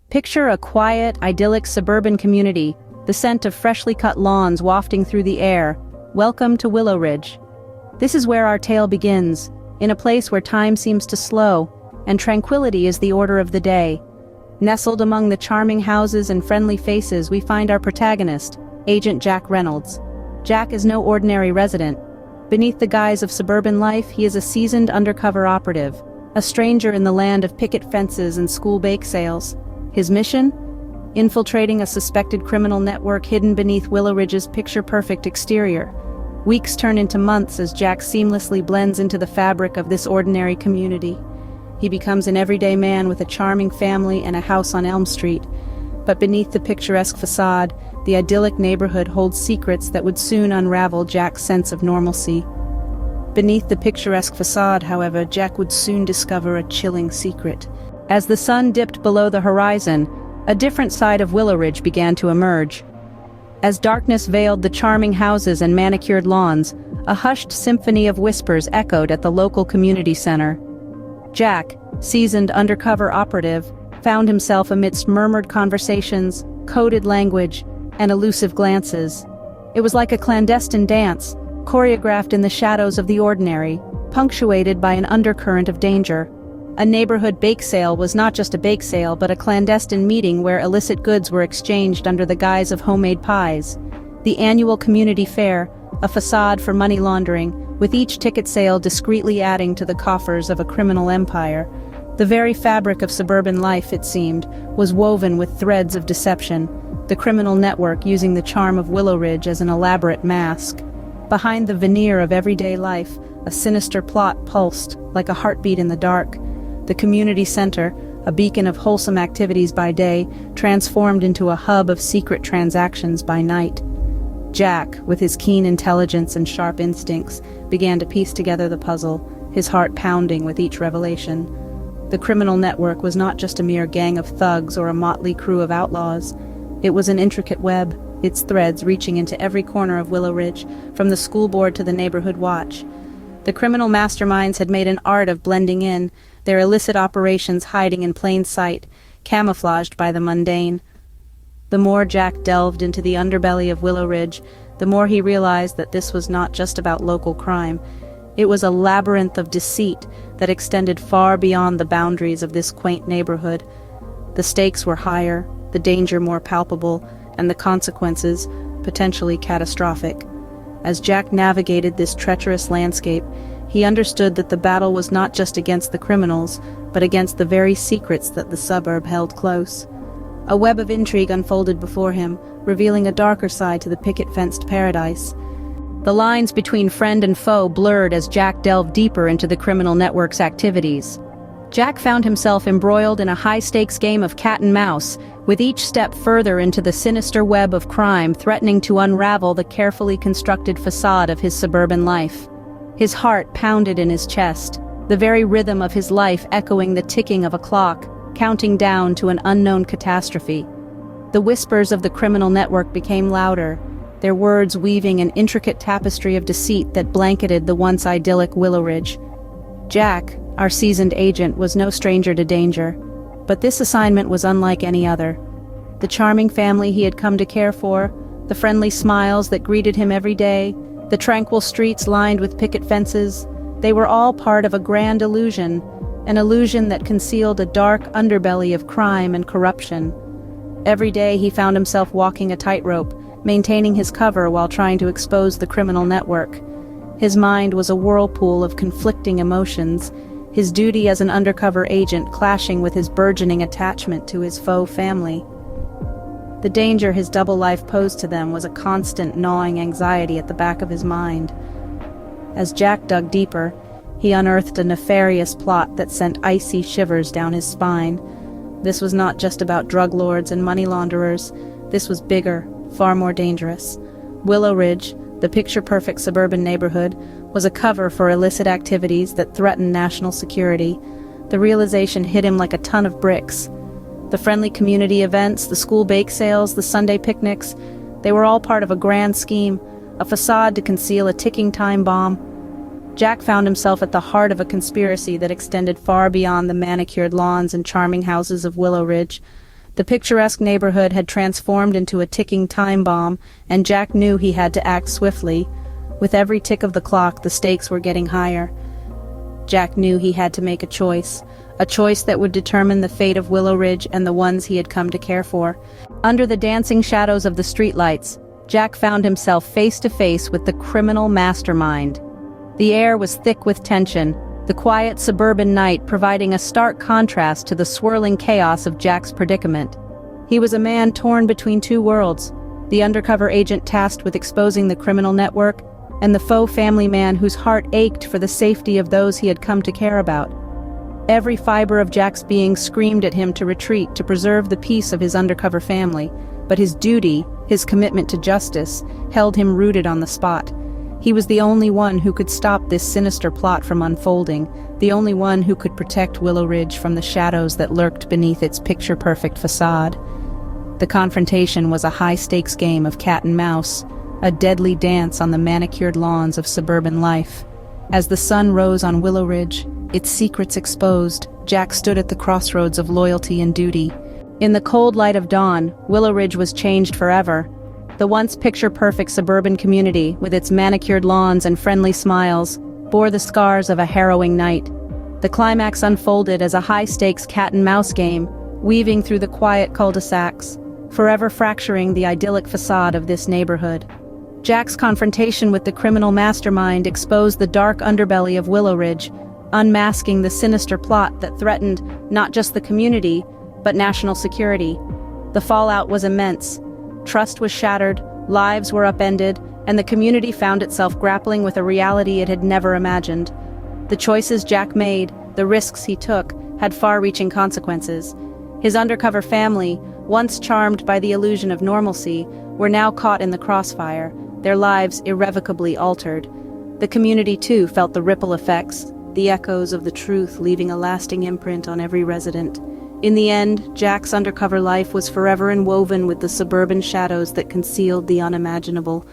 Picture a quiet, idyllic suburban community, the scent of freshly cut lawns wafting through the air. Welcome to Willowridge. This is where our tale begins, in a place where time seems to slow, and tranquility is the order of the day. Nestled among the charming houses and friendly faces, we find our protagonist, Agent Jack Reynolds. Jack is no ordinary resident. Beneath the guise of suburban life, he is a seasoned undercover operative, a stranger in the land of picket fences and school bake sales. His mission? Infiltrating a suspected criminal network hidden beneath Willowridge's picture-perfect exterior. Weeks turn into months as Jack seamlessly blends into the fabric of this ordinary community. He becomes an everyday man with a charming family and a house on Elm Street. But beneath the picturesque facade, the idyllic neighborhood holds secrets that would soon unravel Jack's sense of normalcy. Beneath the picturesque facade, however, Jack would soon discover a chilling secret. As the sun dipped below the horizon, a different side of Willowridge began to emerge. As darkness veiled the charming houses and manicured lawns, a hushed symphony of whispers echoed at the local community center. Jack, seasoned undercover operative, found himself amidst murmured conversations, coded language, and elusive glances. It was like a clandestine dance, choreographed in the shadows of the ordinary, punctuated by an undercurrent of danger. A neighborhood bake sale was not just a bake sale but a clandestine meeting where illicit goods were exchanged under the guise of homemade pies. The annual community fair, a facade for money laundering, with each ticket sale discreetly adding to the coffers of a criminal empire. The very fabric of suburban life, it seemed, was woven with threads of deception, the criminal network using the charm of Willowridge as an elaborate mask. Behind the veneer of everyday life, a sinister plot pulsed, like a heartbeat in the dark. The community center, a beacon of wholesome activities by day, transformed into a hub of secret transactions by night. Jack, with his keen intelligence and sharp instincts, began to piece together the puzzle, his heart pounding with each revelation. The criminal network was not just a mere gang of thugs or a motley crew of outlaws. It was an intricate web, its threads reaching into every corner of Willowridge, from the school board to the neighborhood watch. The criminal masterminds had made an art of blending in, their illicit operations hiding in plain sight, camouflaged by the mundane. The more Jack delved into the underbelly of Willowridge, the more he realized that this was not just about local crime. It was a labyrinth of deceit that extended far beyond the boundaries of this quaint neighborhood. The stakes were higher, the danger more palpable, and the consequences potentially catastrophic. As Jack navigated this treacherous landscape, he understood that the battle was not just against the criminals, but against the very secrets that the suburb held close. A web of intrigue unfolded before him, revealing a darker side to the picket-fenced paradise. The lines between friend and foe blurred as Jack delved deeper into the criminal network's activities. Jack found himself embroiled in a high-stakes game of cat and mouse, with each step further into the sinister web of crime threatening to unravel the carefully constructed facade of his suburban life. His heart pounded in his chest, the very rhythm of his life echoing the ticking of a clock, counting down to an unknown catastrophe. The whispers of the criminal network became louder, their words weaving an intricate tapestry of deceit that blanketed the once idyllic Willowridge. Jack, our seasoned agent, was no stranger to danger, but this assignment was unlike any other. The charming family he had come to care for, the friendly smiles that greeted him every day, the tranquil streets lined with picket fences, they were all part of a grand illusion, an illusion that concealed a dark underbelly of crime and corruption. Every day he found himself walking a tightrope, maintaining his cover while trying to expose the criminal network. His mind was a whirlpool of conflicting emotions, his duty as an undercover agent clashing with his burgeoning attachment to his faux family. The danger his double life posed to them was a constant gnawing anxiety at the back of his mind. As Jack dug deeper, he unearthed a nefarious plot that sent icy shivers down his spine. This was not just about drug lords and money launderers. This was bigger, far more dangerous. Willowridge, the picture-perfect suburban neighborhood, was a cover for illicit activities that threatened national security. The realization hit him like a ton of bricks. The friendly community events, the school bake sales, the Sunday picnics, they were all part of a grand scheme, a facade to conceal a ticking time bomb. Jack found himself at the heart of a conspiracy that extended far beyond the manicured lawns and charming houses of Willowridge. The picturesque neighborhood had transformed into a ticking time bomb, and Jack knew he had to act swiftly. With every tick of the clock, the stakes were getting higher. Jack knew he had to make a choice that would determine the fate of Willowridge and the ones he had come to care for. Under the dancing shadows of the streetlights, Jack found himself face to face with the criminal mastermind. The air was thick with tension, the quiet suburban night providing a stark contrast to the swirling chaos of Jack's predicament. He was a man torn between two worlds, the undercover agent tasked with exposing the criminal network, and the faux family man whose heart ached for the safety of those he had come to care about. Every fiber of Jack's being screamed at him to retreat, to preserve the peace of his undercover family, but his duty, his commitment to justice, held him rooted on the spot. He was the only one who could stop this sinister plot from unfolding, the only one who could protect Willowridge from the shadows that lurked beneath its picture-perfect facade. The confrontation was a high-stakes game of cat and mouse, a deadly dance on the manicured lawns of suburban life. As the sun rose on Willowridge, its secrets exposed, Jack stood at the crossroads of loyalty and duty. In the cold light of dawn, Willowridge was changed forever. The once picture-perfect suburban community, with its manicured lawns and friendly smiles, bore the scars of a harrowing night. The climax unfolded as a high-stakes cat-and-mouse game, weaving through the quiet cul-de-sacs, forever fracturing the idyllic facade of this neighborhood. Jack's confrontation with the criminal mastermind exposed the dark underbelly of Willowridge, unmasking the sinister plot that threatened not just the community, but national security. The fallout was immense. Trust was shattered, lives were upended, and the community found itself grappling with a reality it had never imagined. The choices Jack made, the risks he took, had far-reaching consequences. His undercover family, once charmed by the illusion of normalcy, were now caught in the crossfire, their lives irrevocably altered. The community, too, felt the ripple effects, the echoes of the truth leaving a lasting imprint on every resident. In the end, Jack's undercover life was forever enwoven with the suburban shadows that concealed the unimaginable.